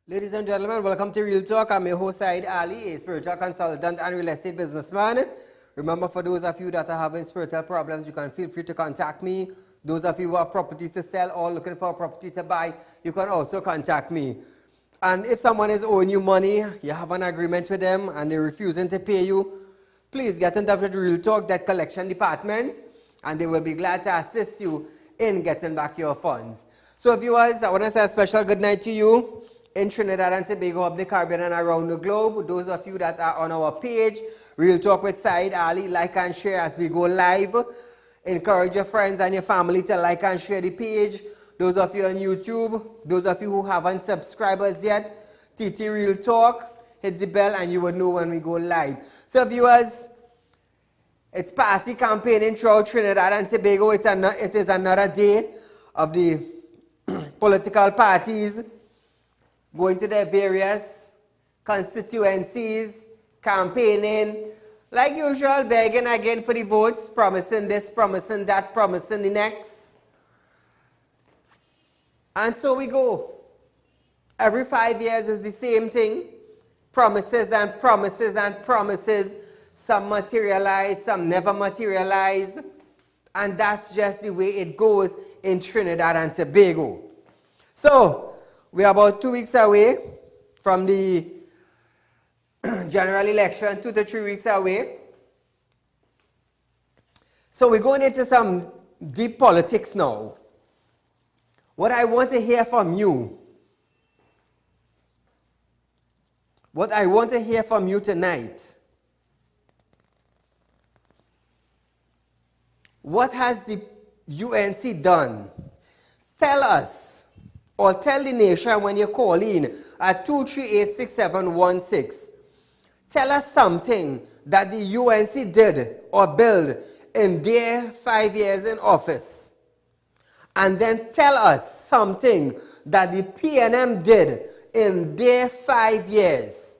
Ladies and gentlemen, welcome to Real Talk. I'm your host, Saieed Ali, a spiritual consultant and real estate businessman. Remember, for those of you that are having spiritual problems, you can feel free to contact me. Those of you who have properties to sell or looking for a property to buy, you can also contact me. And if someone is owing you money, you have an agreement with them and they're refusing to pay you, please get in touch with Real Talk, that collection department, and they will be glad to assist you in getting back your funds. So viewers, I want to say a special good night to you in Trinidad and Tobago, of the Caribbean and around the globe. Those of you that are on our page, Real Talk with Saieed Ali, like and share as we go live. Encourage your friends and your family to like and share the page. Those of you on YouTube, those of you who haven't subscribed us yet, TT Real Talk, hit the bell and you will know when we go live. So viewers, it's party campaigning throughout Trinidad and Tobago. It is another day of the political parties going to their various constituencies, campaigning, like usual, begging again for the votes, promising this, promising that, promising the next. And so we go. Every 5 years is the same thing. Promises and promises and promises. Some materialize, some never materialize. And that's just the way it goes in Trinidad and Tobago. So, we are about 2 weeks away from the general election, 2 to 3 weeks away. So we're going into some deep politics now. What I want to hear from you, tonight, what has the UNC done? Tell us. Or tell the nation when you call in at 238-6716. Tell us something that the UNC did or built in their 5 years in office. And then tell us something that the PNM did in their 5 years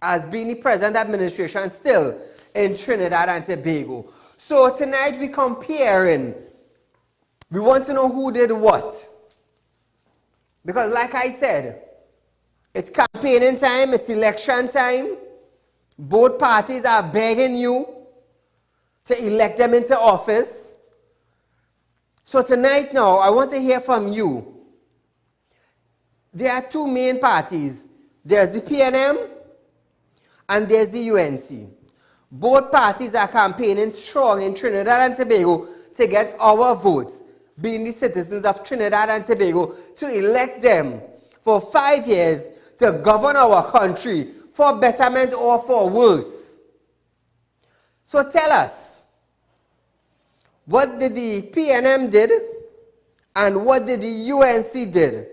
as being the present administration still in Trinidad and Tobago. So tonight we're comparing. We want to know who did what. Because like I said, it's campaigning time, it's election time. Both parties are begging you to elect them into office. So tonight now, I want to hear from you. There are two main parties. There's the PNM and there's the UNC. Both parties are campaigning strong in Trinidad and Tobago to get our votes, being the citizens of Trinidad and Tobago, to elect them for 5 years to govern our country for betterment or for worse. So tell us, what did the PNM did and what did the UNC did?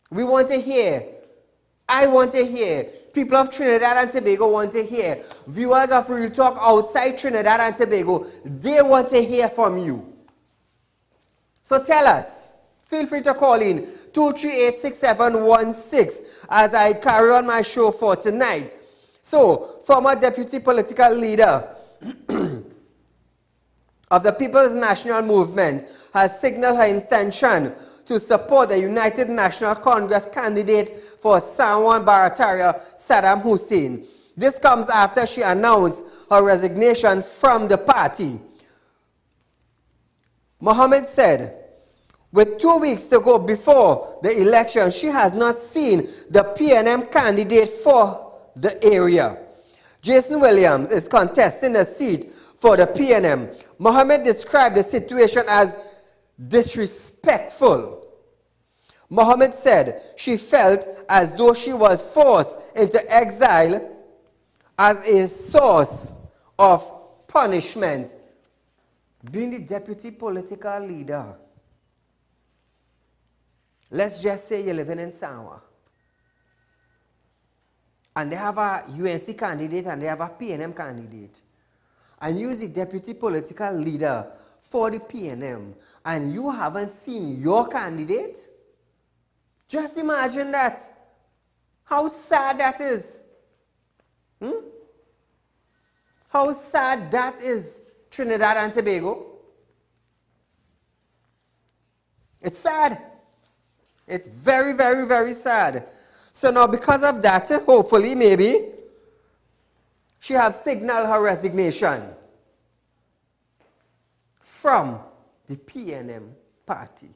We want to hear. I want to hear. People of Trinidad and Tobago want to hear. Viewers of Real Talk outside Trinidad and Tobago, they want to hear from you. So tell us, feel free to call in 238-6716 as I carry on my show for tonight. So, former deputy political leader of the People's National Movement has signaled her intention to support the United National Congress candidate for Sanwan Barataria, Saddam Hussein. This comes after she announced her resignation from the party. Mohammed said, with 2 weeks to go before the election, she has not seen the PNM candidate for the area. Jason Williams is contesting a seat for the PNM. Mohammed described the situation as disrespectful. Mohammed said she felt as though she was forced into exile as a source of punishment. Being the deputy political leader, let's just say you're living in Sanwa, and they have a UNC candidate and they have a PNM candidate, and you're the deputy political leader for the PNM, and you haven't seen your candidate. Just imagine that. How sad that is. How sad that is, Trinidad and Tobago. It's sad. It's very, very, very sad. So now because of that, hopefully, maybe, she have signaled her resignation from the PNM party.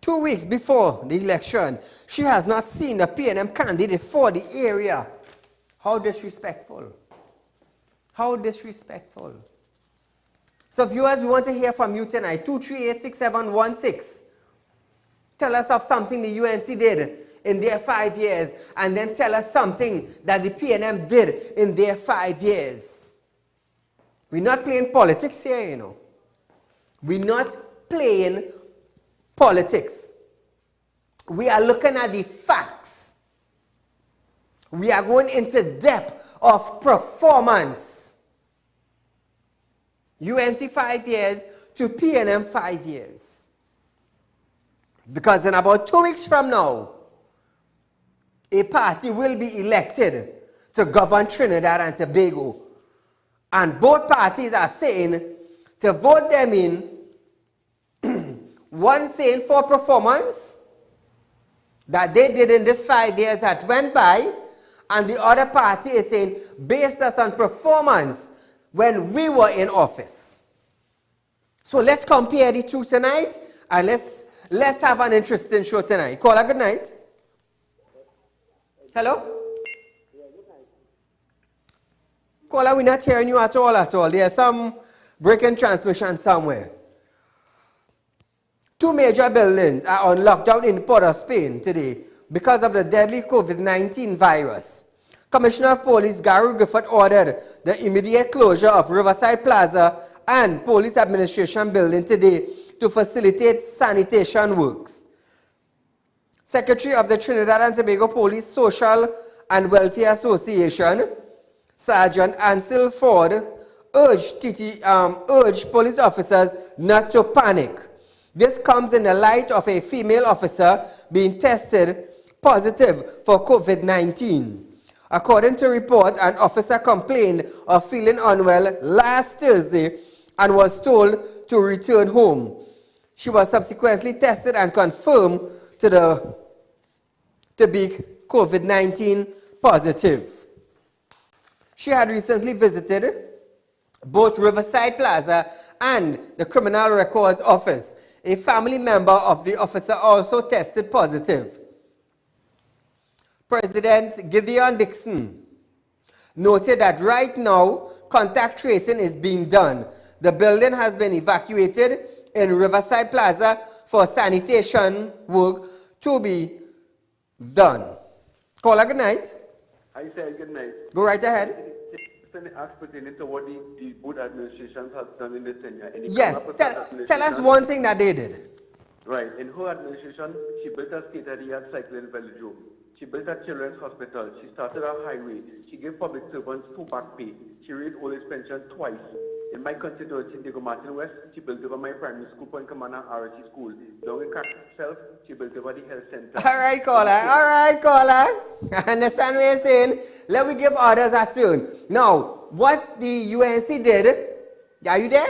Two weeks before the election, she has not seen the PNM candidate for the area. How disrespectful. How disrespectful. So viewers, we want to hear from you tonight. 2386716. Tell us of something the UNC did in their 5 years, and then tell us something that the PNM did in their 5 years. We're not playing politics here, you know. We're not playing politics. We are looking at the facts. We are going into depth of performance. UNC 5 years to PNM 5 years. Because in about 2 weeks from now, a party will be elected to govern Trinidad and Tobago. And both parties are saying to vote them in. One saying for performance that they did in this 5 years that went by, and the other party is saying based us on performance when we were in office. So let's compare the two tonight, and let's have an interesting show tonight. Caller, good night. Hello? Caller, we're not hearing you at all. There's some breaking transmission somewhere. 2 major buildings are on lockdown in Port of Spain today because of the deadly COVID-19 virus. Commissioner of Police Gary Griffith ordered the immediate closure of Riverside Plaza and Police Administration Building today to facilitate sanitation works. Secretary of the Trinidad and Tobago Police Social and Welfare Association, Sergeant Ansel Ford, urged police officers not to panic. This comes in the light of a female officer being tested positive for COVID-19. According to report, an officer complained of feeling unwell last Thursday and was told to return home. She was subsequently tested and confirmed to be COVID-19 positive. She had recently visited both Riverside Plaza and the Criminal Records Office. A family member of the officer also tested positive. President Gideon Dixon noted that right now contact tracing is being done. The building has been evacuated in Riverside Plaza for sanitation work to be done. Caller, good night. I said good night. Go right ahead. Ask pertaining to what the both administrations have done in the tenure. Yes, tell us one thing that they did. Right. In her administration, she built a state-of-the-art cycling velodrome. She built a children's hospital. She started a highway. She gave public servants full back pay. She raised old age pension twice. In my constituency, Diego Martin West, she built over my primary school, Point Commander RSC School. Down in Carter itself, she built over the health center. All right, caller. I understand what you're saying. Let me give others a turn. Now, what the UNC did, are you there?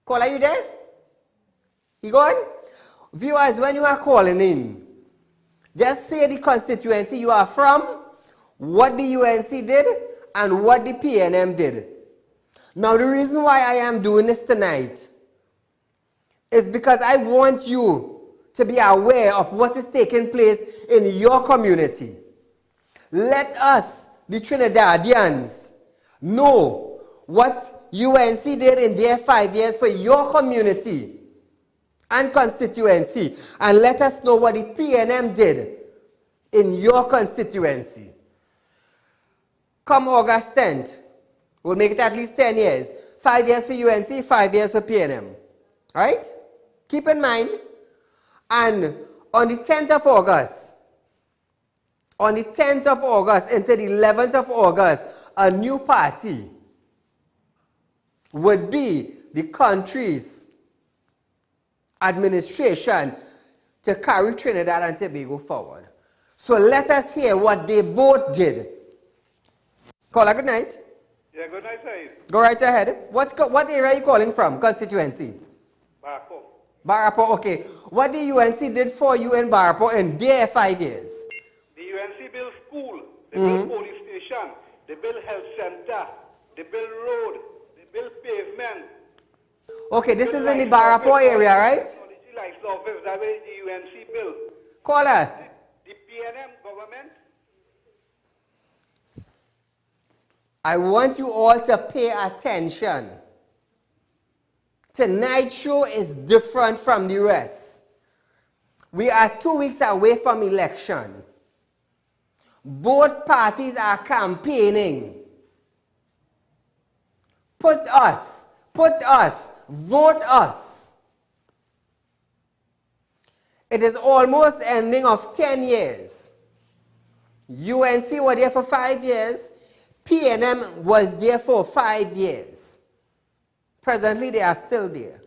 Caller, are you there? You gone? Viewers, when you are calling in, just say the constituency you are from, what the UNC did, and what the PNM did. Now, the reason why I am doing this tonight is because I want you to be aware of what is taking place in your community. Let us, the Trinidadians, know what UNC did in their 5 years for your community and constituency, and let us know what the PNM did in your constituency. Come August 10th, we'll make it at least 10 years. 5 years for UNC, 5 years for PNM. Right? Keep in mind. And on the 10th of August, into the 11th of August, a new party would be the country's administration to carry Trinidad and Tobago forward. So let us hear what they both did. Caller, good night. Yeah, good night, Saeed. Go right ahead. What area are you calling from? Constituency? Barapo. Barapo, okay. What the UNC did for you in Barapo in their 5 years? The UNC built school, they built police station, they built health center, they built road, they built pavement. Okay, this is in the Barapo area, right? Technology lights office, that way the UNC built. Caller. The PNM government. I want you all to pay attention. Tonight's show is different from the rest. We are 2 weeks away from election. Both parties are campaigning. Put us, vote us. It is almost ending of 10 years. UNC were there for 5 years. PNM was there for 5 years. Presently, they are still there.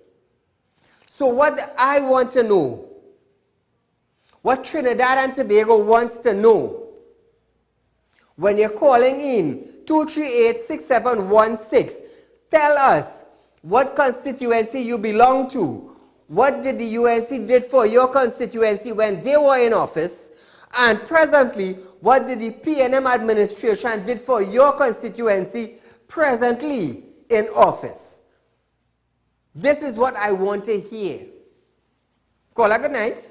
So what I want to know, what Trinidad and Tobago wants to know, when you're calling in 238-6716, tell us what constituency you belong to. What did the UNC did for your constituency when they were in office? And presently, what did the PNM administration did for your constituency presently in office? This is what I want to hear. Caller, good night.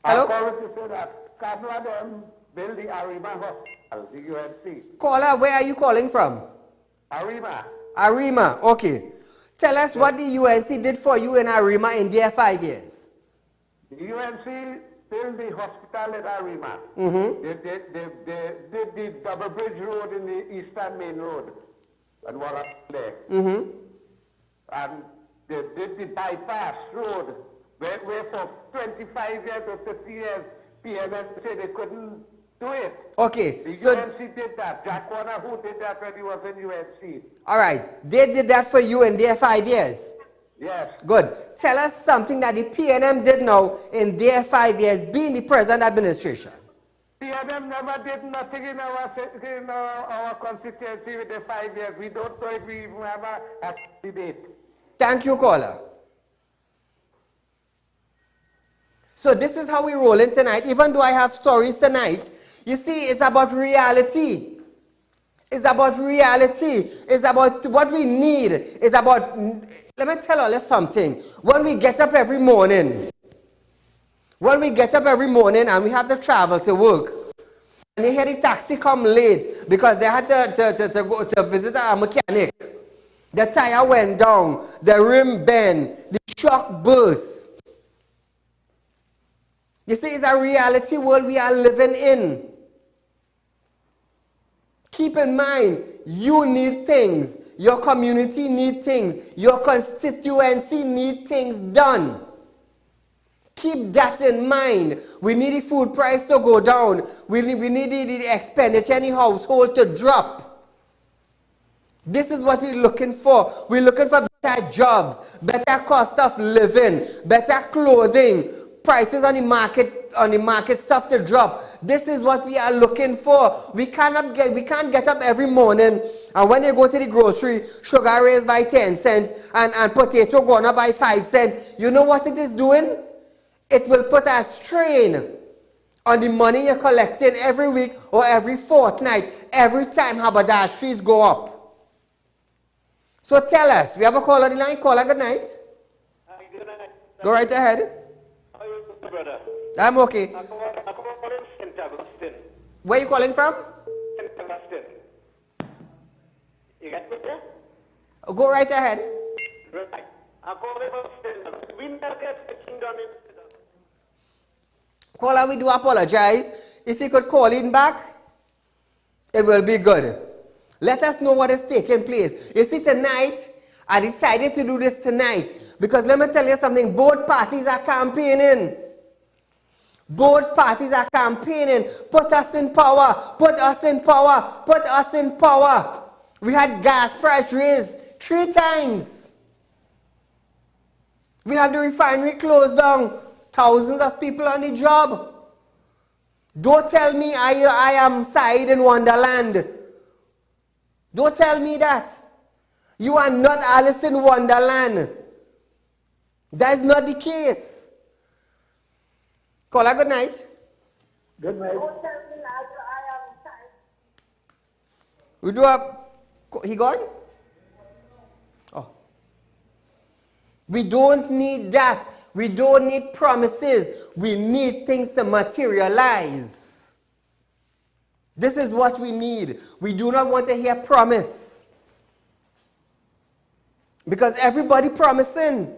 Hello? I'm calling to say that Kasla them build the Arima Hospital, the UNC. Caller, where are you calling from? Arima. Arima, okay. Tell us what the UNC did for you in Arima in their 5 years. The UNC built the hospital at Arima. They did the double bridge road in the Eastern Main Road and what up there. And they did the bypass road where for 25 years or 50 years, PMS said they couldn't do it. Okay. The So, UNC did that. Jack Warner, who did that when he was in UNC. all right. They did that for you in their 5 years. Yes. Good. Tell us something that the PNM did now in their 5 years, being the present administration. PNM never did nothing in our constituency with the 5 years. We don't know if we even have a debate. Thank you, caller. So this is how we roll in tonight. Even though I have stories tonight, you see, it's about reality. It's about reality. It's about what we need. It's about, let me tell you something. When we get up every morning, and we have to travel to work, and you hear the taxi come late because they had to go to visit a mechanic. The tire went down, the rim bent, the shock burst. You see, it's a reality world we are living in. Keep in mind, you need things. Your community needs things. Your constituency needs things done. Keep that in mind. We need the food price to go down. We need the expenditure in the household to drop. This is what we're looking for. We're looking for better jobs, better cost of living, better clothing, prices on the market stuff to drop. This is what we are looking for. We can't get up every morning and when you go to the grocery, sugar raised by 10 cents and potato going up by 5 cents. You know what it is doing? It will put a strain on the money you're collecting every week or every fortnight, every time haberdasheries go up. So tell us, we have a call on the line. Caller, good night. Hi, good night. Go right ahead. How are you, brother? I'm okay. I'm calling St. Augustine. Where are you calling from? St. Augustine. You got me there? Go right ahead. Right. I'm calling from St. Augustine. We never get the kingdom in St. Augustine. Caller, we do apologize. If you could call in back, it will be good. Let us know what is taking place. You see, tonight, I decided to do this tonight because let me tell you something. Both parties are campaigning. Both parties are campaigning. Put us in power. Put us in power. Put us in power. We had gas price raised 3 times. We had the refinery closed down. Thousands of people on the job. Don't tell me I am Saieed in Wonderland. Don't tell me that. You are not Alice in Wonderland. That is not the case. Caller, good night. Good night. We do a... He gone? Oh. We don't need that. We don't need promises. We need things to materialize. This is what we need. We do not want to hear promise. Because everybody promising.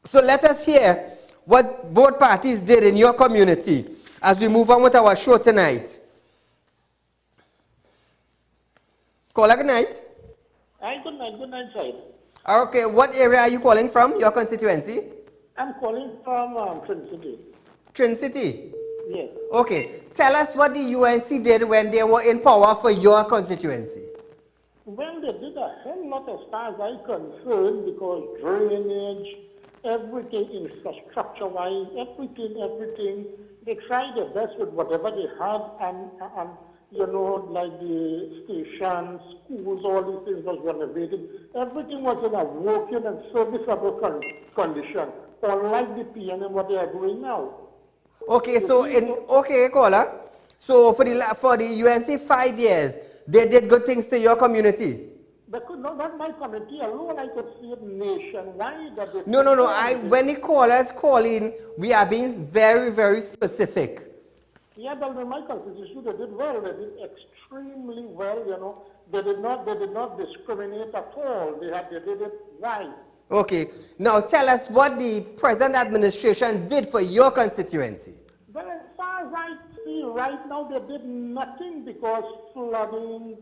So let us hear what both parties did in your community as we move on with our show tonight. Caller, good night. Hi, good night, Said. Okay, what area are you calling from, your constituency? I'm calling from Trinity. Trinity? Yes. Okay, tell us what the UNC did when they were in power for your constituency. Well, they did a hell lot as far as I'm concerned because drainage, everything, infrastructure-wise, everything. They tried their best with whatever they had and you know, like the stations, schools, all these things was renovated. Everything was in a working and serviceable condition, unlike the PNM what they are doing now. Okay, so caller. So for the UNC 5 years, they did good things to your community. Not my community alone. I could see it nationwide. That No. When the callers call in, we are being very, very specific. Yeah, but in my constitution, they did well. They did extremely well. You know, they did not discriminate at all. They did it right. Okay. Now tell us what the present administration did for your constituency. Well, as far as I see right now, they did nothing because flooding,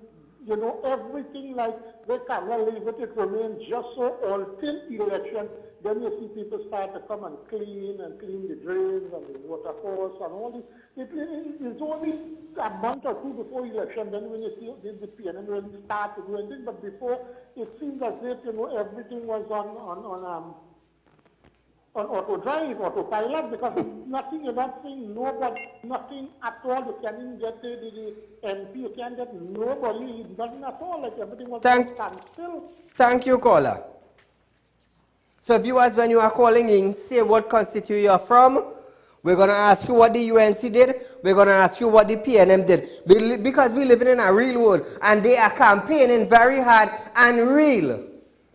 you know, everything like they cannot leave it. It remains just so until election. Then you see people start to come and clean the drains and the water course and all this. It's only a month or two before election, then when you see the PNM really start to do anything. But before, it seems as if, you know, everything was on auto drive, autopilot, because nothing, you're not seeing nobody, nothing at all. You can't even get the MP, you can't get nobody, nothing at all. Like everything was standstill. Thank you, caller. So viewers, when you are calling in, say what constituency you are from. We're going to ask you what the UNC did. We're going to ask you what the PNM did. Because we're living in a real world and they are campaigning very hard and real.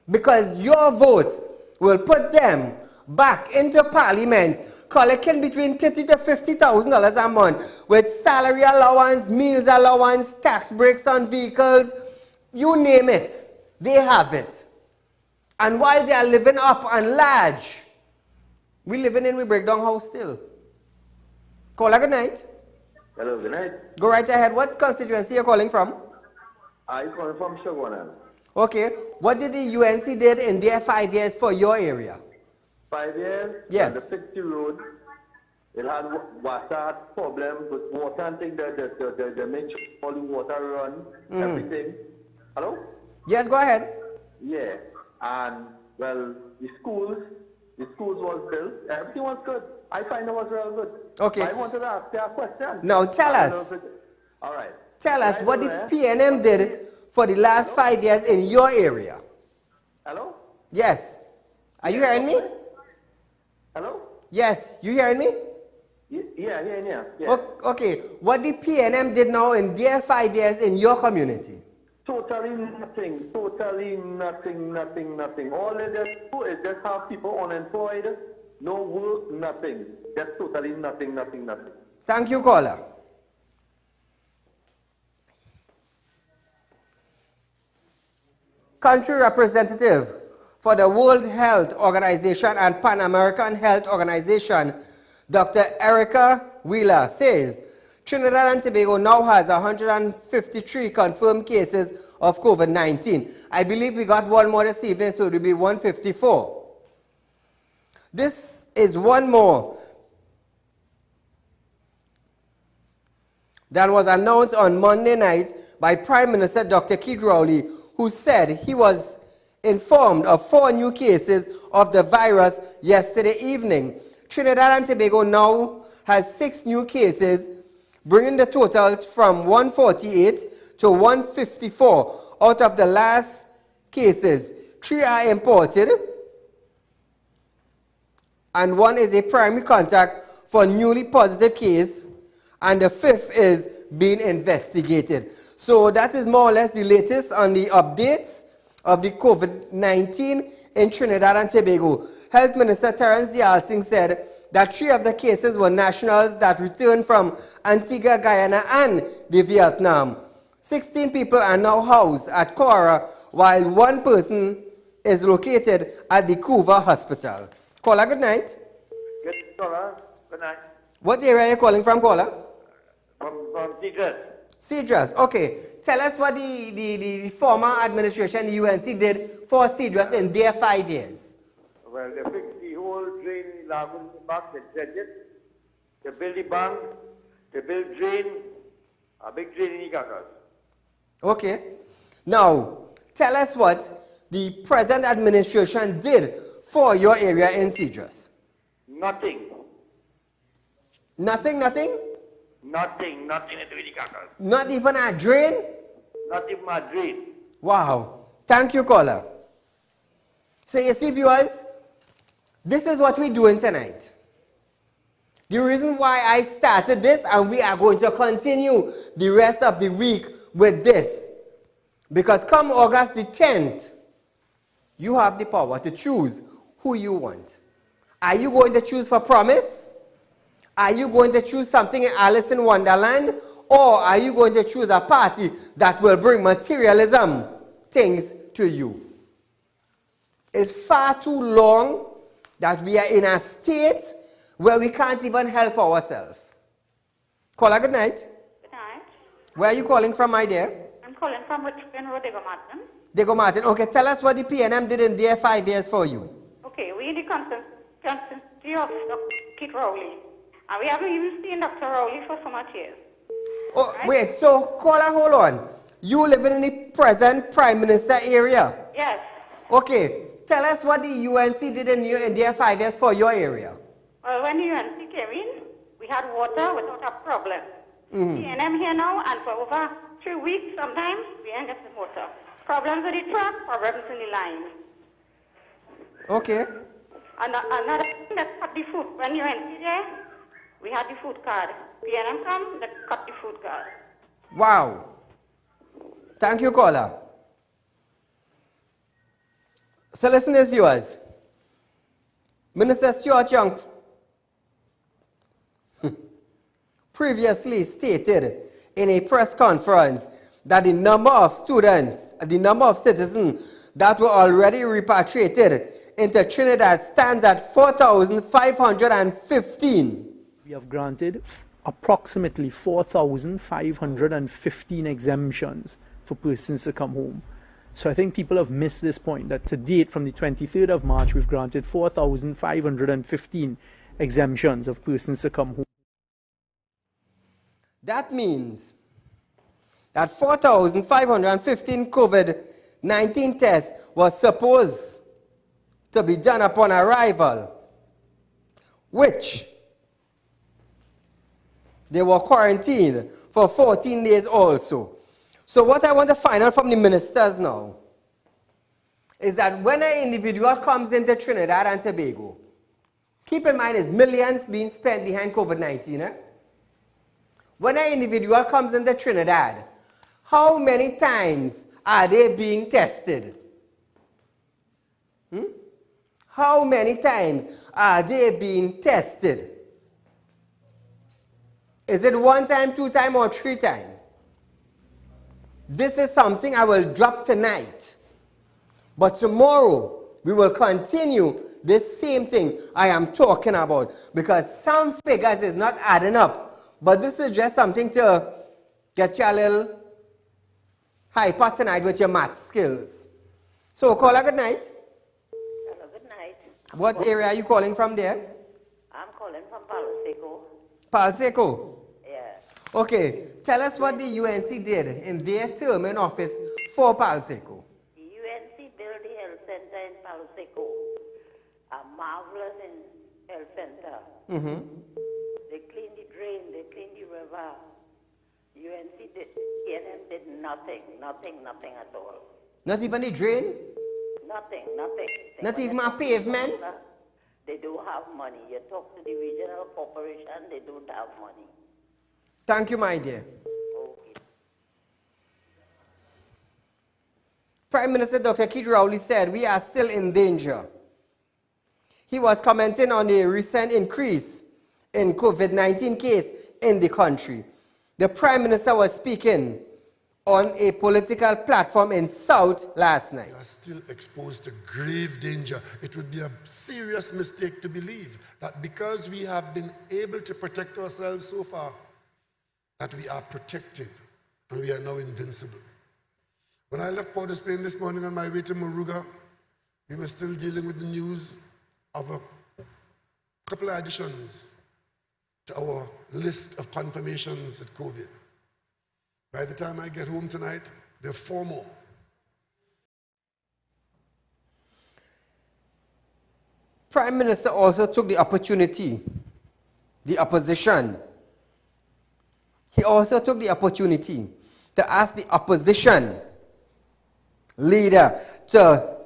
Because your vote will put them back into parliament collecting between $30,000 to $50,000 a month with salary allowance, meals allowance, tax breaks on vehicles. You name it. They have it. And while they are living up and large, we break down house still. Caller, good night. Hello, good night. Go right ahead. What constituency you're calling from? I'm calling from Shogunan. Okay. What did the UNC did in their 5 years for your area? 5 years? Yes. The 60 road, it had water problem with water and things, the make sure all the water run, everything. Hello? Yes, go ahead. Yeah. And, well, the schools was built. Everything was good. I find it was real good. Okay. I wanted to ask you a question. Now tell us. All right. Tell us what the PNM did for the last 5 years in your area. Hello? Yes. Are you hearing me? Hello? Yes. You hearing me? Yeah. Okay. What the PNM did now in their 5 years in your community? Totally nothing. All they just do is just have people unemployed, no work, nothing. Just totally nothing. Thank you, caller. Country representative for the World Health Organization and Pan American Health Organization, Dr. Erica Wheeler, says Trinidad and Tobago now has 153 confirmed cases of COVID-19. I believe we got one more this evening, so it will be 154. This is one more that was announced on Monday night by Prime Minister Dr. Keith Rowley, who said he was informed of 4 new cases of the virus yesterday evening. Trinidad and Tobago now has 6 new cases, bringing the total from 148 to 154 out of the last cases. 3 are imported, and 1 is a primary contact for newly positive case, and the 5th is being investigated. So that is more or less the latest on the updates of the COVID-19 in Trinidad and Tobago. Health Minister Terence Dialsing said that 3 of the cases were nationals that returned from Antigua, Guyana and the Vietnam. 16 people are now housed at Cora, while 1 person is located at the Couva Hospital. Caller, good night. Yes, caller. Good night. What area are you calling from, caller? From Tigres. Cedras. Okay. Tell us what the former administration, the UNC, did for Cedras in their 5 years. Well, they fixed the whole drain lagoon back, they dredged it. They built the bank, they built drain, a big drain in the Kakas. Okay. Now, tell us what the present administration did for your area in Cedras. Nothing. Nothing, nothing? Nothing to do with the Kakas. Not even a drain? Not even a drain. Wow. Thank you, caller. So you see, viewers, this is what we're doing tonight. The reason why I started this, and we are going to continue the rest of the week with this, because come August the 10th, you have the power to choose who you want. Are you going to choose for Promise? Are you going to choose something in Alice in Wonderland? Or are you going to choose a party that will bring materialism things to you? It's far too long that we are in a state where we can't even help ourselves. Caller, good night. Good night. Where are you calling from, my dear? I'm calling from Richmond Road, Diego Martin. Diego Martin. Okay, tell us what the PNM did in their 5 years for you. Okay, we in the constancy of Dr. Kit Rowley. And we haven't even seen Dr. Rowley for so much years. Oh, Right? wait, so caller, hold on. You living in the present Prime Minister area? Yes. Okay, tell us what the UNC did in their 5 years for your area. Well, when the UNC came in, we had water without a problem. PNM here now, and for over 3 weeks sometimes, we ain't getting water. Problems with the truck, problems in the line. Okay. Another thing that cut the food, when UNC there, we had the food card. PNM come, that cut the food card. Wow. Thank you, caller. So listen to this, viewers. Minister Stuart Young previously stated in a press conference that the number of students, the number of citizens that were already repatriated into Trinidad stands at 4,515. We have granted approximately 4,515 exemptions for persons to come home. So I think people have missed this point, that to date, from the 23rd of March, we've granted 4,515 exemptions of persons to come home. That means that 4,515 COVID-19 tests was supposed to be done upon arrival, which they were quarantined for 14 days also. So what I want to find out from the ministers now is that when an individual comes into Trinidad and Tobago, keep in mind, there's millions being spent behind COVID-19. When an individual comes into Trinidad, how many times are they being tested? How many times are they being tested? Is it 1 time, 2 time, or 3 times? This is something I will drop tonight. But tomorrow, we will continue this same thing I am talking about, because some figures is not adding up. But this is just something to get you a little hyper tonight with your math skills. So, caller, good night. Hello, good night. What area are you calling from there? I'm calling from Palo Seco. Palseco. Yeah. Okay, tell us what the UNC did in their term in office for Palseco. The UNC built the health center in Palo Seco. A marvelous health center. They clean the drain, they clean the river. UNC did, TNM did nothing at all. Not even a drain? Nothing. Not even a pavement? They do have money. You talk to the regional corporation, they don't have money. Thank you, my dear. Okay. Prime Minister Dr. Keith Rowley said we are still in danger. He was commenting on the recent increase in COVID-19 case in the country. The Prime Minister was speaking on a political platform in South last night. We are still exposed to grave danger. It would be a serious mistake to believe that because we have been able to protect ourselves so far, that we are protected and we are now invincible. When I left Port of Spain this morning on my way to Moruga, we were still dealing with the news of a couple of additions to our list of confirmations with COVID. By the time I get home tonight, there are 4 more. Prime Minister also took the opportunity, the opposition. He also took the opportunity to ask the opposition leader to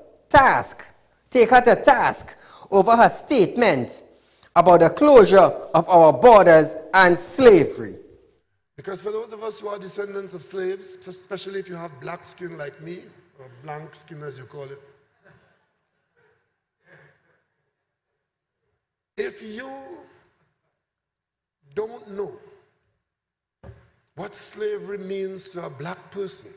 take her to task over her statement about the closure of our borders and slavery. Because for those of us who are descendants of slaves, especially if you have black skin like me, or blank skin as you call it, if you don't know what slavery means to a black person,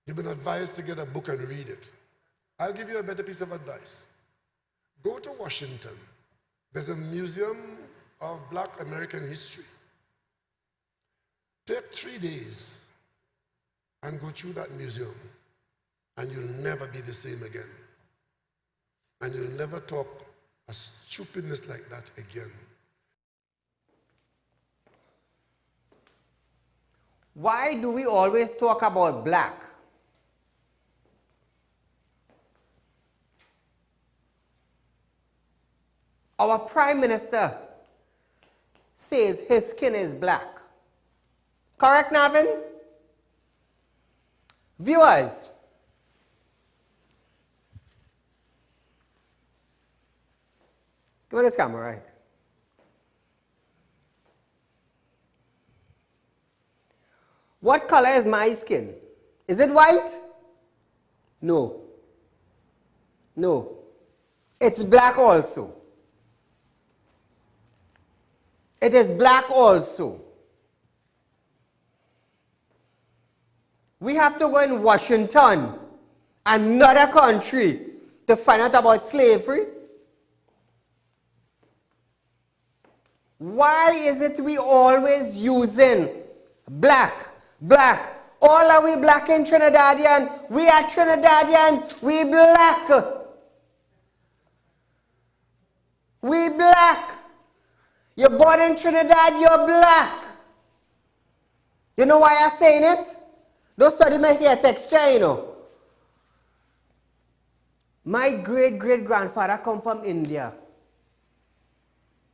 you've been advised to get a book and read it. I'll give you a better piece of advice. Go to Washington. There's a museum of Black American history. Take 3 days and go through that museum, and you'll never be the same again. And you'll never talk a stupidness like that again. Why do we always talk about black? Our Prime Minister says his skin is black. Correct, Navin? Viewers, give me this camera, right? What color is my skin? Is it white? No. No. It's black also. It is black also. We have to go in Washington, another country, to find out about slavery. Why is it we always using black? All are we black in Trinidadian? We are Trinidadians. We black. We black. You're born in Trinidad, you're black. You know why I'm saying it? Don't study my hair texture, you know. My great-great-grandfather come from India.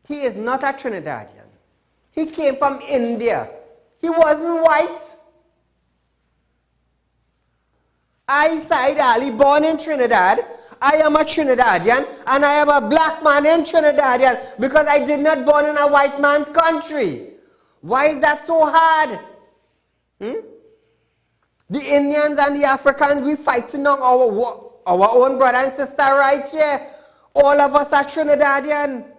He is not a Trinidadian. He came from India. He wasn't white. I, Saieed Ali, born in Trinidad. I am a Trinidadian and I am a black man in Trinidadian because I did not born in a white man's country. Why is that so hard? The Indians and the Africans, we fighting on our own brother and sister right here. All of us are Trinidadian.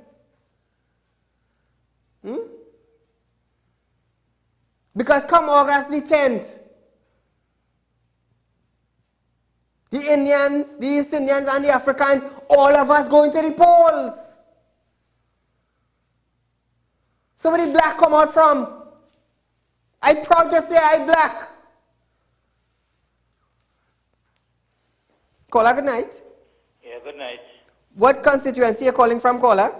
Because come August the 10th, the Indians, the East Indians and the Africans, all of us going to the polls. So where did black come out from? I'm proud to say I'm black. Caller, good night. Yeah, good night. What constituency are you calling from, caller?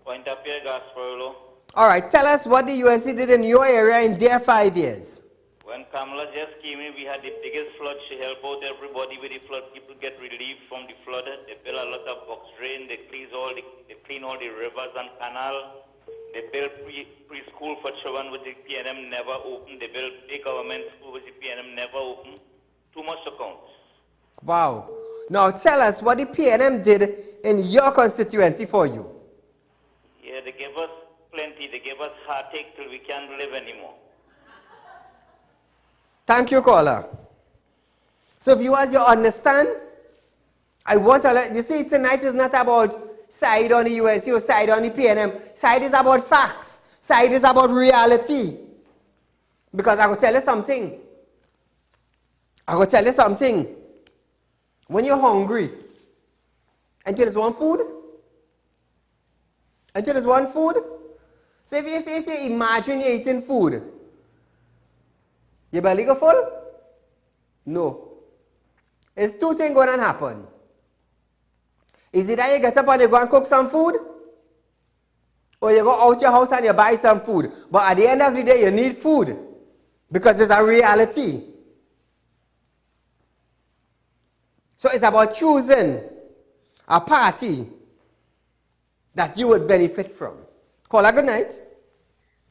Point up here, Gasparolo. All right, tell us what the UNC did in your area in their 5 years. When Kamala just came in, we had the biggest flood. She helped out everybody with the flood. People get relief from the flood. They built a lot of box drain. They clean all the rivers and canal. They built preschool for children with the PNM never opened. They built big government school with the PNM never opened. Too much to count. Wow. Now tell us what the PNM did in your constituency for you. Yeah, they gave us plenty. They gave us heartache till we can't live anymore. Thank you, caller. So viewers, you understand? I want to let you see, tonight is not about side on the UNC or side on the PNM. Side is about facts. Side is about reality. Because I will tell you something. When you're hungry, until there's one food, so if you imagine you're eating food, your belly go full? No. There's two things going to happen. Is it that you get up and you go and cook some food? Or you go out your house and you buy some food. But at the end of the day, you need food. Because it's a reality. So it's about choosing a party that you would benefit from. Caller, good night.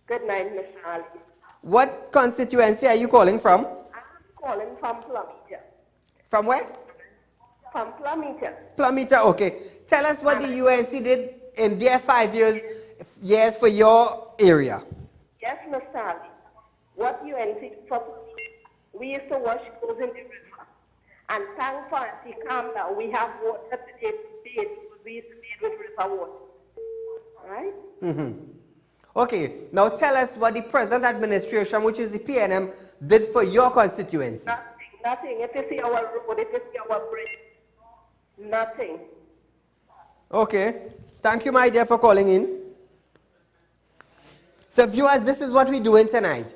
Good night, Mr. Ali. What constituency are you calling from? I'm calling from Plummeter. From where? From Plummeter. Plummeter, okay. Tell us what the UNC did in their 5 years for your area. Yes, Mr. Ali. What UNC did for Plummeter, we used to wash clothes in the river. And thank fancy calm down. We have water today to bathe because we used to bathe with river water. Right? Mm-hmm. Okay, now tell us what the present administration, which is the PNM, did for your constituency. Nothing. If you see our road, if you see our bridge, nothing. Okay. Thank you, my dear, for calling in. So, viewers, this is what we're doing tonight.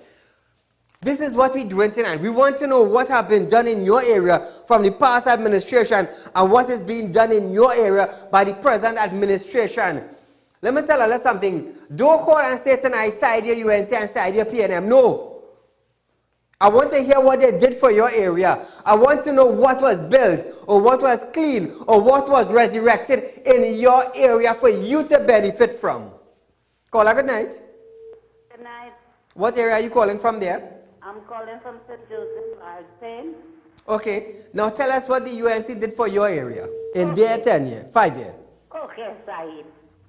We want to know what has been done in your area from the past administration and what is being done in your area by the present administration. Let me tell you something. Don't call and say tonight, side your UNC and side your PNM. No. I want to hear what they did for your area. I want to know what was built or what was clean or what was resurrected in your area for you to benefit from. Caller, good night. Good night. What area are you calling from there? I'm calling from St. Joseph, Alton. Okay. Now tell us what the UNC did for your area in their 5 year. Okay, Saeed.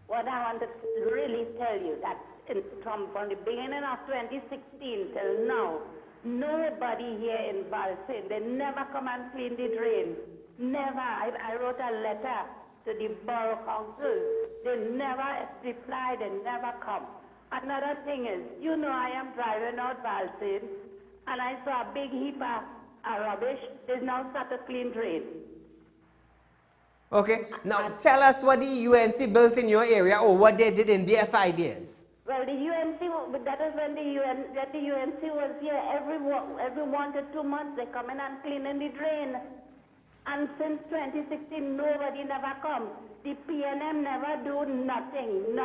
What I want to really tell you that from the beginning of 2016 till now, nobody here in Balsin, they never come and clean the drain. Never. I wrote a letter to the borough council. They never reply, they never come. Another thing is, I am driving out Balsin and I saw a big heap of rubbish. There's now such a clean drain. Okay. Now tell us what the UNC built in your area or what they did in their 5 years. Well, the UNC, that is when the UNC was here. Every 1 to 2 months, they come in and clean in the drain. And since 2016, nobody never comes. The PNM never do nothing.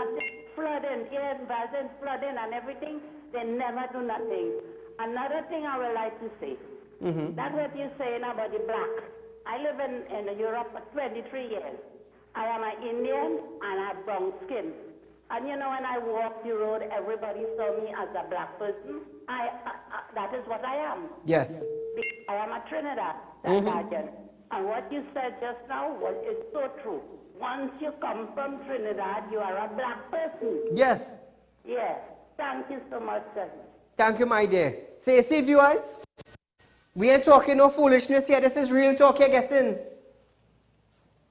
Flooding, here in Balsin, flooding and everything, they never do nothing. Another thing I would like to say, that's what you're saying about the black. I live in Europe for 23 years. I am an Indian and I have brown skin. And when I walk the road, everybody saw me as a black person. That is what I am. Yes. I am a Trinidad Guardian. And what you said just now is so true. Once you come from Trinidad, you are a black person. Yes. Yes. Thank you so much, sir. Thank you, my dear. So you see, viewers, we ain't talking no foolishness here. This is real talk you're getting.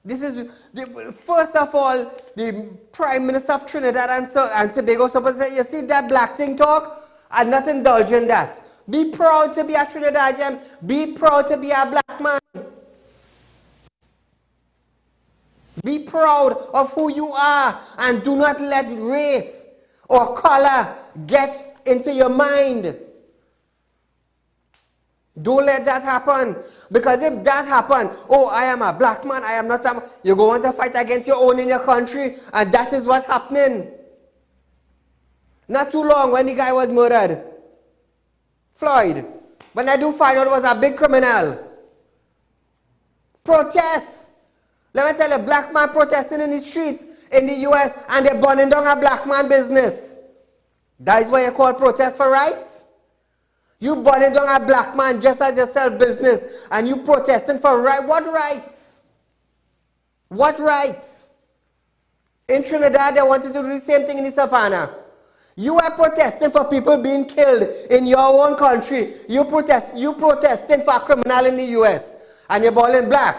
This is, first of all, the Prime Minister of Trinidad and Tobago supposed to say, you see that black thing talk? I'm not indulging that. Be proud to be a Trinidadian. Be proud to be a black man. Be proud of who you are and do not let race or color get into your mind. Don't let that happen. Because if that happen, I am a black man, I am not a... You're going to fight against your own in your country, and that is what's happening. Not too long when the guy was murdered. Floyd. When I do find out he was a big criminal. Protest. Let me tell you, black man protesting in the streets in the US and they're burning down a black man business. That is what you call protest for rights? You burning down a black man just as yourself business and you protesting for right. What rights? What rights? In Trinidad, they wanted to do the same thing in the savannah. You are protesting for people being killed in your own country. You protesting for a criminal in the US. And you're balling black.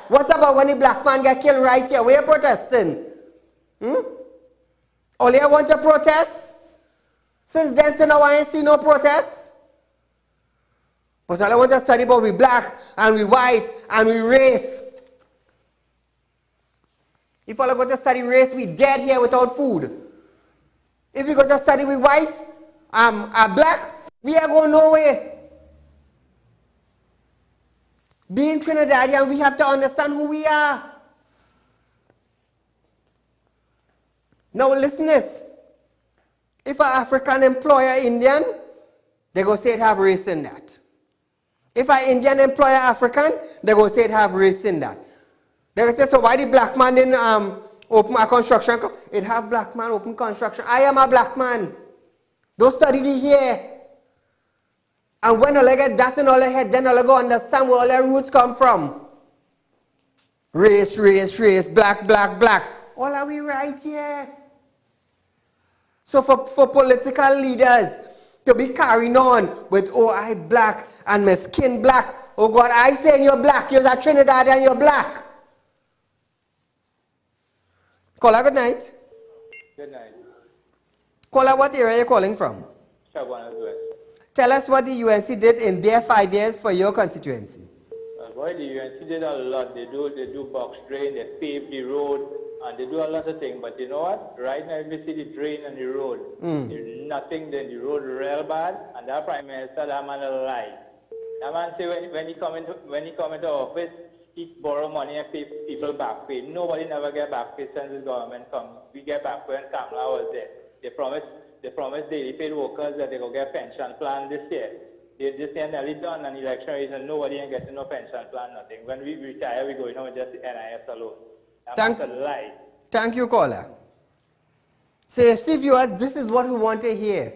What about when the black man get killed right here? Where you protesting? All you want to protest? Since then to now I ain't seen no protest. But all I want to study about we black and we white and we race. If all I go to study race, we dead here without food. If we go to study we white, black, we are going nowhere. Being Trinidadian, we have to understand who we are. Now listen this. If an African employer Indian, they go say it have race in that. If an Indian employer African, they go say it have race in that. They go say, so why the black man didn't open a construction company? It have black man open construction. I am a black man. Don't study the here. And when I get that in all their head, then I'll go understand where all their roots come from. Race, black. All are we right here? So for political leaders to be carrying on with, oh, I black and my skin black. Oh God, I saying you're black. You're a Trinidadian, you're black. Caller, good night. Good night. Caller, what area are you calling from? Shabana West. Tell us what the UNC did in their 5 years for your constituency. Boy, the UNC did a lot. They do box drain, they pave the road, and they do a lot of things. But you know what? Right now, if you see the drain and the road, there's nothing. Then the road real bad, and that Prime Minister, that man a lie. That man say when he come into office, he borrow money and pay people back pay. Nobody never get back pay since the government come. We get back pay when Kamala was there. They promised daily paid workers that they go get pension plan this year. They just nearly done an election reason. Nobody ain't getting no pension plan, nothing. When we retire, we go home with just the NIS alone. That's a lie. Thank you, caller. So, see viewers, this is what we want to hear.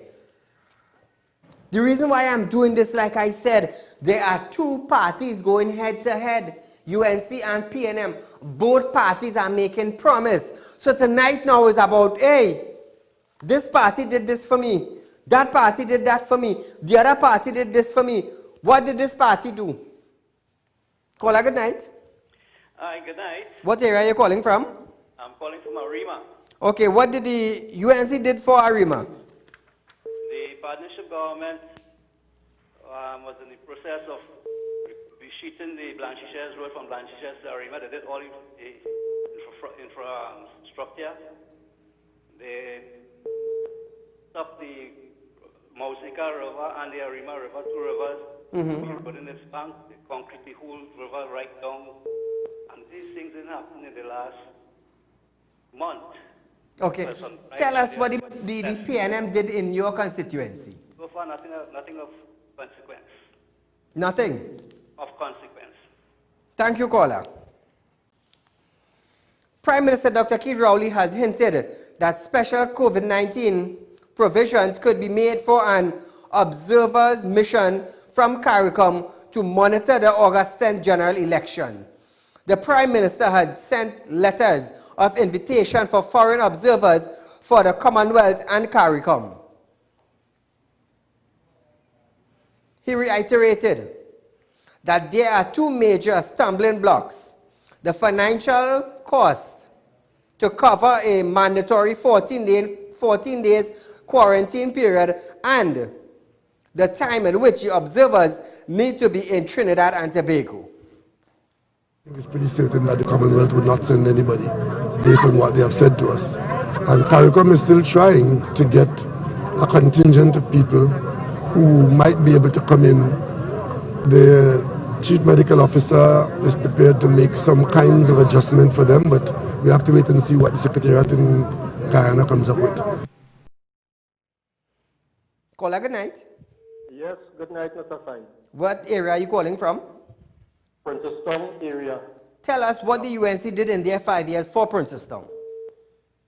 The reason why I'm doing this, like I said, there are two parties going head to head, UNC and PNM. Both parties are making promise. So tonight now is about, hey, this party did this for me. That party did that for me. The other party did this for me. What did this party do? Caller, good night. Hi, good night. What area are you calling from? I'm calling from Arima. Okay, what did the UNC did for Arima? The partnership government was in the process of resheeting the Blanchisseuse Road from Blanchisseuse to Arima. They did all the infrastructure. They stopped the Mausika River and the Arima River, two rivers. Put in this bank, they concrete the whole river right down. And these things didn't happen in the last month. Okay, tell us what the PNM did in your constituency. So far, nothing of consequence. Nothing? Of consequence. Thank you, caller. Prime Minister Dr. Keith Rowley has hinted that special COVID-19 provisions could be made for an observer's mission from CARICOM to monitor the August 10th general election. The Prime Minister had sent letters of invitation for foreign observers for the Commonwealth and CARICOM. He reiterated that there are two major stumbling blocks: the financial cost to cover a mandatory 14 days quarantine period and the time in which the observers need to be in Trinidad and Tobago. I think it's pretty certain that the Commonwealth would not send anybody based on what they have said to us. And CARICOM is still trying to get a contingent of people who might be able to come in. The Chief Medical Officer is prepared to make some kinds of adjustment for them, but we have to wait and see what the Secretariat in Guyana comes up with. Caller, good night. Yes, good night, Mr. Fine. What area are you calling from? Princestown area. Tell us what the UNC did in their 5 years for Princestown.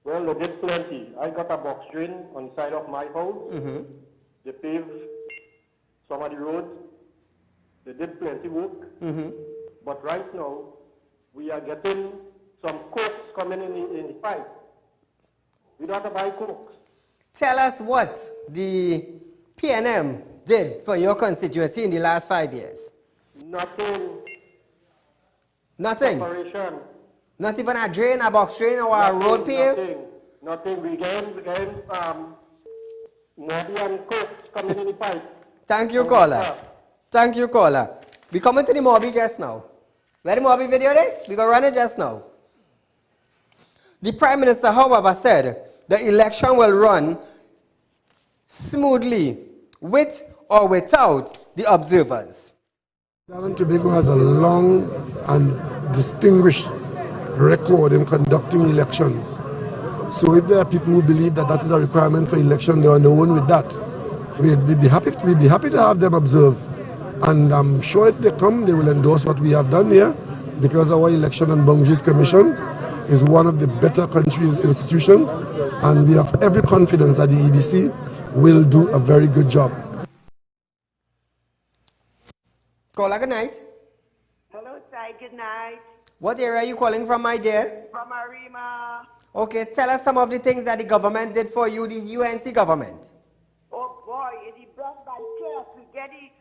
Well, they did plenty. I got a box drain on the side of my house. They paved some of the roads. They did plenty work. But right now, we are getting some cokes coming in the pipe. We don't have to buy cokes. Tell us what the PNM did for your constituency in the last 5 years. Nothing. Nothing? Operation. Not even a drain, a box drain, or a road pave? Nothing. We getting muddy and cokes coming in the pipe. Thank you, caller. Thank you, caller. We coming to the Mobby just now. Where the Mobby video there? We gonna run it just now. The Prime Minister, however, said the election will run smoothly with or without the observers. Trinidad and Tobago has a long and distinguished record in conducting elections. So if there are people who believe that that is a requirement for election, they are on their own with that. We'd be happy to have them observe. And I'm sure if they come, they will endorse what we have done here, because our Election and Boundaries Commission is one of the better country's institutions, and we have every confidence that the EBC will do a very good job. Caller, good night. Hello, Sai, good night. What area are you calling from, my dear? From Arima. Okay, tell us some of the things that the government did for you, the UNC government. Oh boy, it's brought by chaos. We get it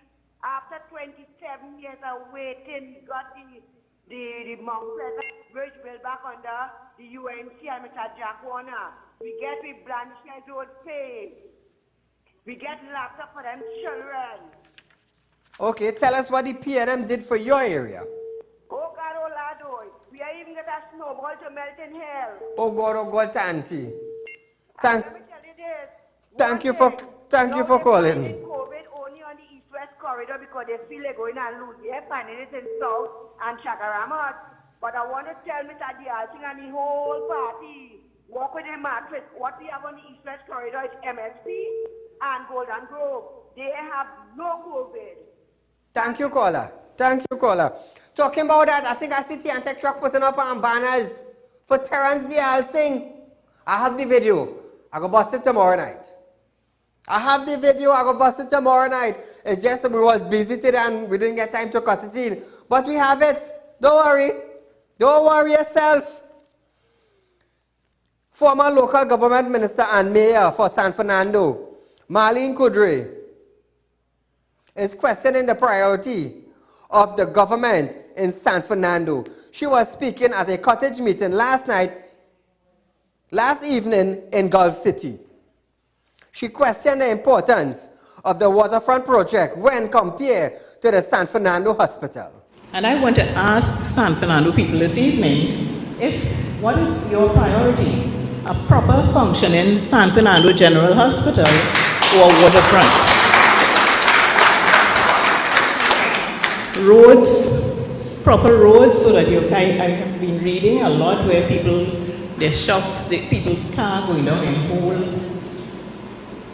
after 27 years of waiting. We got the Mount Pleasant Bridge built back under the UNC and Mr. Jack Warner. We get the Blanchard Road paved. We get laptop for them children. Okay, tell us what the PNM did for your area. Oh God, oh Lord, oh. We are even get a snowball to melt in hell. Oh God, Tanti. Let me tell you this. Thank you for calling. COVID only on the east-west corridor because they feel they're going to lose. They're finding it in South and Chagaramat. But I want to tell Mr. Dialting and the whole party, work with the matrix. What we have on the east-west corridor is MSP and Golden Grove. They have no COVID. Thank you, caller. Thank you, caller. Talking about that, I think I see T&Tech truck putting up on banners for Terrence Dialting. I have the video. I go bust it tomorrow night. I have the video. I go bust it tomorrow night. It's just we was busy today and we didn't get time to cut it in. But we have it. Don't worry. Don't worry yourself. Former local government minister and mayor for San Fernando, Marlene Kudre, is questioning the priority of the government in San Fernando. She was speaking at a cottage meeting last evening in Gulf City. She questioned the importance of the waterfront project when compared to the San Fernando Hospital. And I want to ask San Fernando people this evening, what is your priority? A proper functioning San Fernando General Hospital or waterfront? Roads, proper roads, so that I have been reading a lot where there's shocks, people's car going down in holes,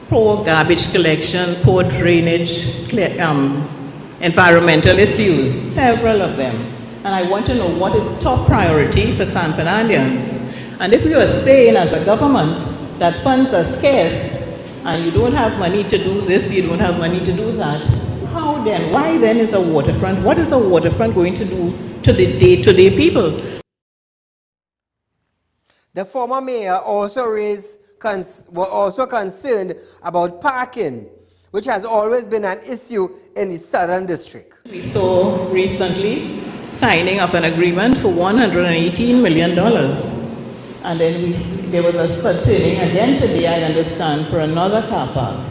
poor garbage collection, poor drainage, environmental issues, several of them. And I want to know what is top priority for San Fernandians. And if you are saying as a government that funds are scarce and you don't have money to do this, you don't have money to do that, how then, why then is a waterfront? What is a waterfront going to do to the day-to-day people? The former mayor also was concerned about parking, which has always been an issue in the Southern District. We saw recently signing of an agreement for $118 million. And then there was a turning again today, I understand, for another car park.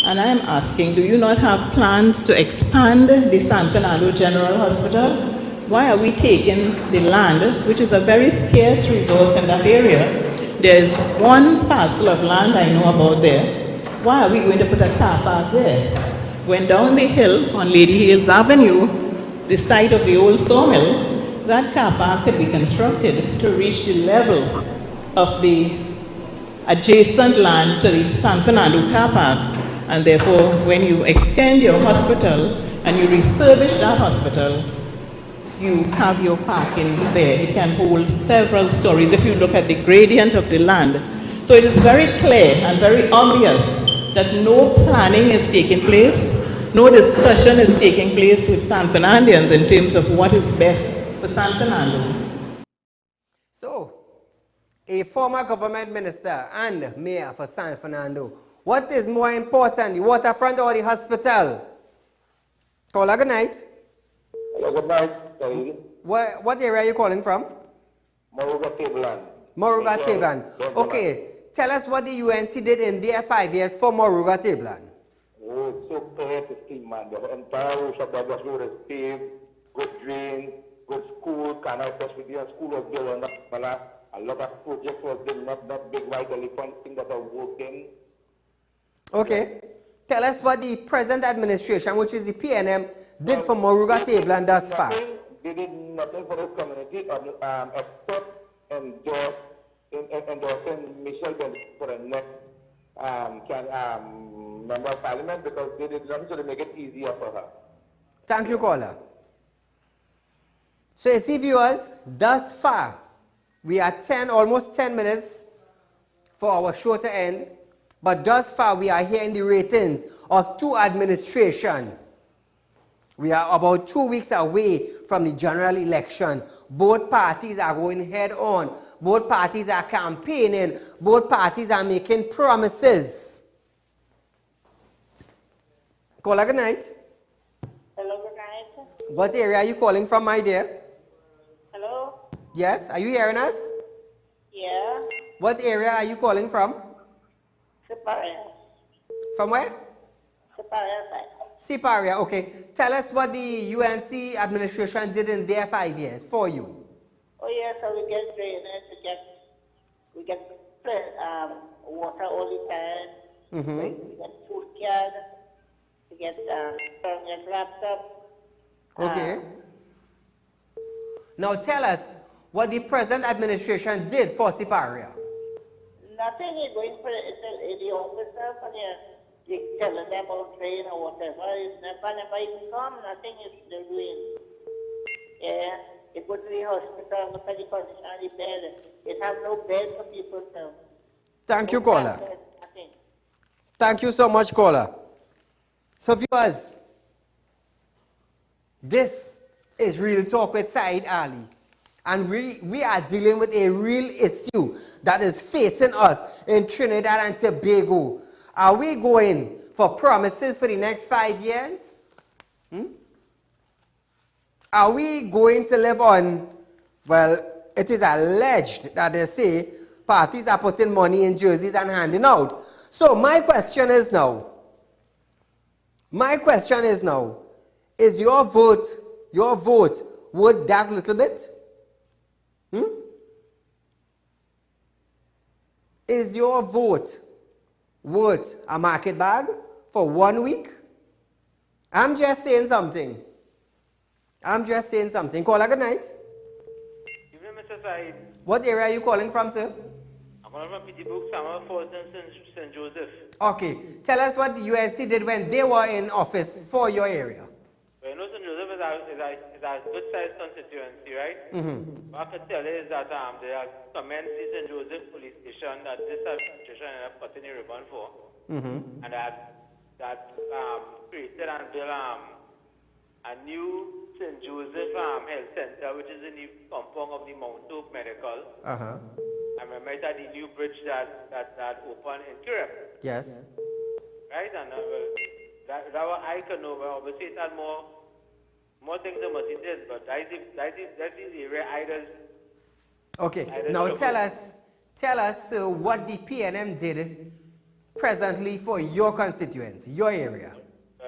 And I am asking, do you not have plans to expand the San Fernando General Hospital? Why are we taking the land, which is a very scarce resource in that area? There's one parcel of land I know about there. Why are we going to put a car park there? When down the hill on Lady Hales Avenue, the site of the old sawmill, that car park could be constructed to reach the level of the adjacent land to the San Fernando car park. And therefore, when you extend your hospital and you refurbish that hospital, you have your parking there. It can hold several stories if you look at the gradient of the land. So it is very clear and very obvious that no planning is taking place, no discussion is taking place with San Fernandians in terms of what is best for San Fernando. So, a former government minister and mayor for San Fernando, what is more important, the waterfront or the hospital? Caller, good night. Hello, good night. Saeed. What area are you calling from? Moruga Tableland. Moruga Tableland. Okay, tell us what the UNC did in their 5 years for Moruga Tableland. Oh, it's so clear to see, man. The entire Rosa Douglas Road is paved, good drain, good school, Canal Presbyterian School was built on that. A lot of projects was built, not big white elephant thing that are working. Okay. Tell us what the present administration, which is the PNM, did for Moruga Tableland thus far. They did nothing for this community except endorsing Michelle for the next member of parliament because they did nothing to make it easier for her. Thank you, caller. So you see, viewers, thus far, we are almost 10 minutes for our show to end. But thus far, we are hearing the ratings of two administrations. We are about 2 weeks away from the general election. Both parties are going head on. Both parties are campaigning. Both parties are making promises. Caller, good night. Hello, good night. What area are you calling from, my dear? Hello? Yes, are you hearing us? Yeah. What area are you calling from? Siparia. From where? Siparia side. Siparia, okay. Tell us what the UNC administration did in their 5 years for you. Oh yes, so we get drainage, we get water all the time. Mm-hmm. We get food card, we get laptop. Okay. Now tell us what the present administration did for Siparia. Nothing is going for the officer for the telling them about train or whatever. It's never even come. Nothing is they're doing. Yeah, they go to the hospital, look at the condition of the bed. It have no bed for people to. Thank you, caller. Thank you so much, caller. So viewers, this is Real Talk with Saieed Ali. And we are dealing with a real issue that is facing us in Trinidad and Tobago. Are we going for promises for the next 5 years? Are we going to live on, well, it is alleged that they say parties are putting money in jerseys and handing out. So my question is now, is your vote worth that little bit? Is your vote worth a market bag for 1 week? I'm just saying something. Caller, good night. Evening, Mr. Saeed. What area are you calling from, sir? I'm calling from Peterborough, Samuel Falls, and St. Joseph. Okay. Tell us what the UNC did when they were in office for your area. Well, you know, St. Joseph is a good-sized constituency, right? Mm-hmm. What I can tell you is that they have commenced the St. Joseph police station that this administration ended up cutting a ribbon for. Mm-hmm. And that created and built a new St. Joseph Health Center, which is in the compound of the Mount Hope Medical. Uh-huh. And remember that the new bridge that opened in Kirep. Yes. Right? And that I can know, but obviously it had more things than what it is, but that is the area I just... Okay. Now tell us what the PNM did presently for your constituency, your area.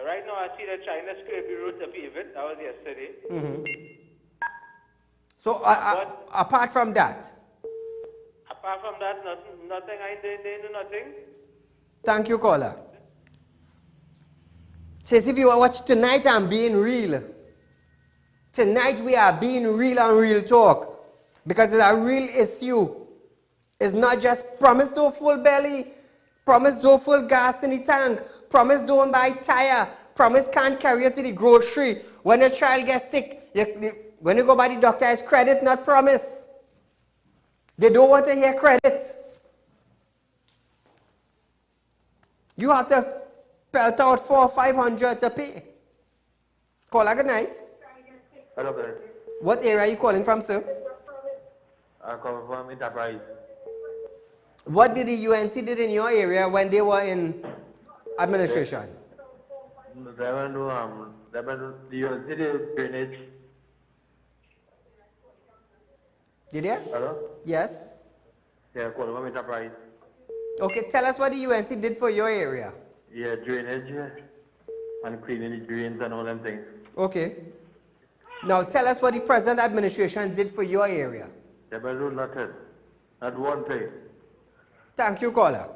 Right now I see that China scraped the road to pave it. That was yesterday. Mm-hmm. So apart from that? Apart from that, nothing. They do nothing. Thank you, caller. Says if you watch tonight, I'm being real. Tonight we are being real on Real Talk. Because it's a real issue. It's not just promise no full belly, promise no full gas in the tank, promise don't buy tire, promise can't carry you to the grocery. When your child gets sick, When you go by the doctor, it's credit, not promise. They don't want to hear credit. You have to pelt out 400 or 500 to pay. Caller, good night. Hello, sir. What area are you calling from, sir? I come from Enterprise. What did the UNC did in your area when they were in administration? The UNC did drainage. Did you? Hello? Yes. Yeah, calling from Enterprise. Okay, tell us what the UNC did for your area. Yeah, drainage and cleaning the drains and all them things. Okay. Now tell us what the present administration did for your area. They will do nothing. Not one thing. Thank you, caller.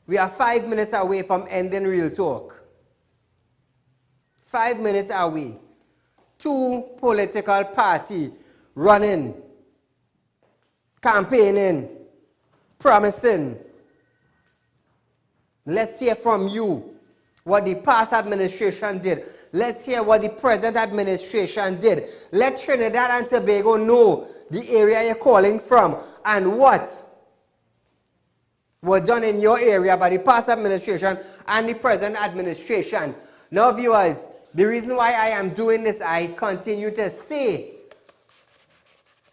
We are 5 minutes away from ending Real Talk. 5 minutes away. 2 political parties running, campaigning, promising. Let's hear from you what the past administration did. Let's hear what the present administration did. Let Trinidad and Tobago know the area you're calling from and what were done in your area by the past administration and the present administration. Now, viewers, the reason why I am doing this, I continue to say,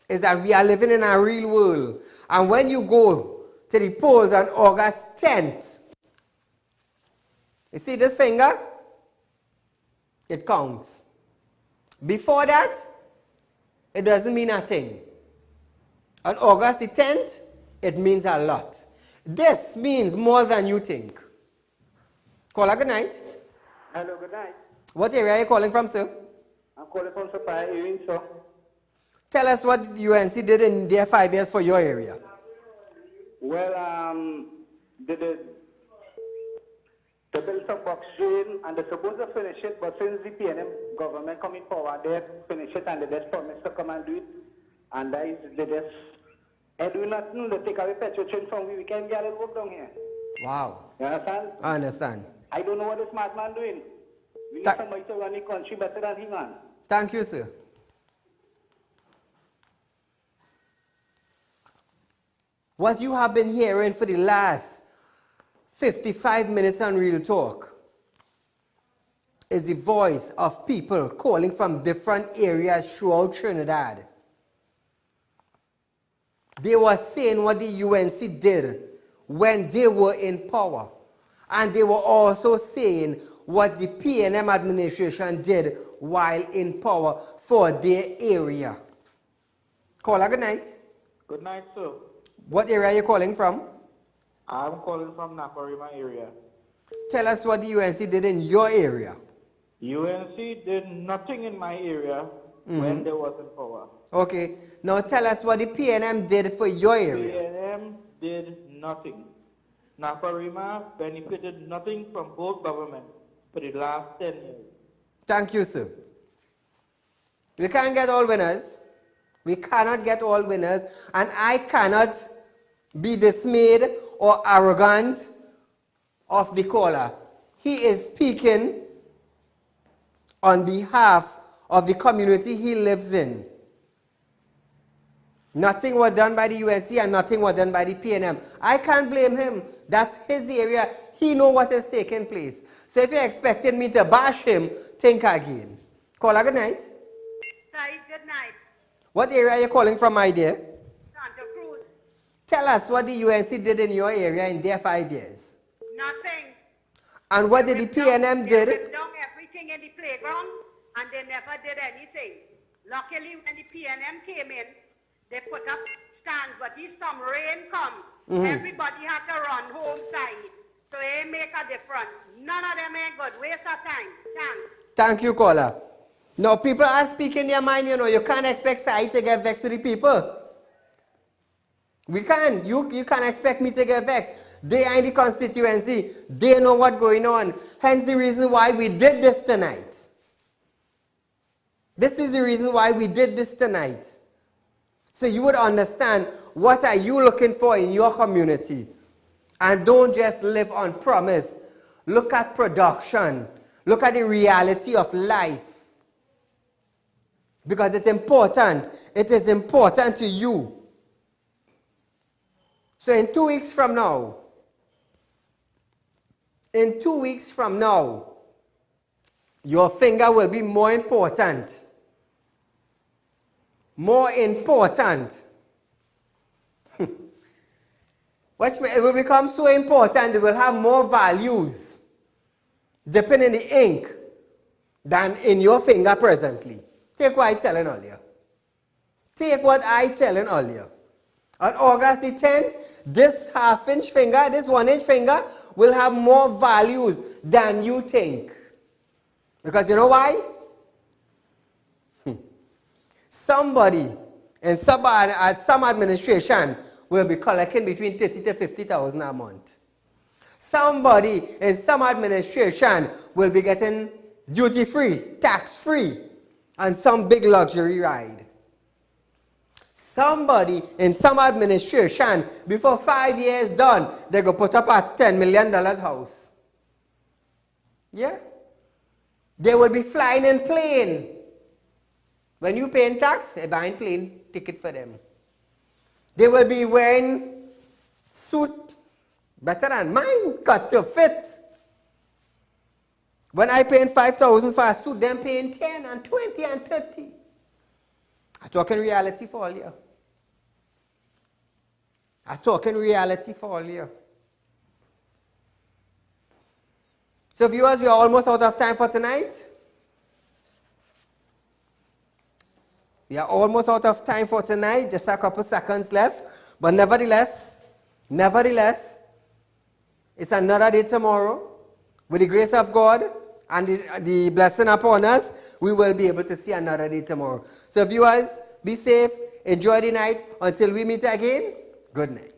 is that we are living in a real world. And when you go to the polls on August 10th, you see this finger? It counts. Before that, it doesn't mean a thing. On August the 10th, it means a lot. This means more than you think. Caller, good night. Hello, good night. What area are you calling from, sir? I'm calling from Supply Ewing, sir. Tell us what UNC did in their 5 years for your area. Well, they built some box drain and they're supposed to finish it, but since the PNM government coming forward, they finish it and they just promised to come and do it. And they just do nothing, they take away petrol train from we can get it work down here. Wow. You understand? I understand. I don't know what this madman doing. We need somebody to run the country better than him, man. Thank you, sir. What you have been hearing for the last 55 minutes on Real Talk is the voice of people calling from different areas throughout Trinidad. They were saying what the UNC did when they were in power. And they were also saying what the PNM administration did while in power for their area. Caller, good night. Good night, sir. What area are you calling from? I'm calling from Naparima area. Tell us what the UNC did in your area. UNC did nothing in my area when they was in power. Okay. Now tell us what the PNM did for your area. PNM did nothing. Naparima benefited nothing from both governments for the last 10 years. Thank you, sir. We can't get all winners. We cannot get all winners. And I cannot be dismayed or arrogant of the caller. He is speaking on behalf of the community he lives in. Nothing was done by the UNC and nothing was done by the PNM. I can't blame him. That's his area. He knows what is taking place. So if you're expecting me to bash him, think again. Caller, good night. Saeed, good night. What area are you calling from, my dear? Santa Cruz. Tell us what the UNC did in your area in their 5 years. Nothing. And what did the PNM did? They ripped down everything in the playground and they never did anything. Luckily, when the PNM came in, they put up stands, but if some rain comes, everybody had to run home side. So it make a difference. None of them ain't good. Waste of time. Thanks. Thank you, caller. Now, people are speaking their mind, you know. You can't expect Saeed to get vexed with the people. We can't. You can't expect me to get vexed. They are in the constituency. They know what's going on. Hence the reason why we did this tonight. This is the reason why we did this tonight. So you would understand what are you looking for in your community. And don't just live on promise. Look at production. Look at the reality of life. Because it's important. It is important to you. So in 2 weeks from now, your finger will be more important. More important. Which it will become so important, it will have more values dipping in the ink than in your finger presently. Take what I telling earlier. On August the 10th, this half-inch finger, this 1-inch finger will have more values than you think. Because you know why? Somebody in some administration will be collecting between 30 to 50,000 a month. Somebody in some administration will be getting duty-free, tax-free, and some big luxury ride. Somebody in some administration, before 5 years done, they go put up a $10 million house. Yeah? They will be flying in plane. When you paying tax, they buying plane ticket for them. They will be wearing suit better than mine, cut to fit. When I paying 5,000 for a suit, them paying 10 and 20 and 30. I'm talking reality for all you. So viewers, we are almost out of time for tonight. Just a couple seconds left. But nevertheless, it's another day tomorrow. With the grace of God and the blessing upon us, we will be able to see another day tomorrow. So viewers, be safe, enjoy the night. Until we meet again, good night.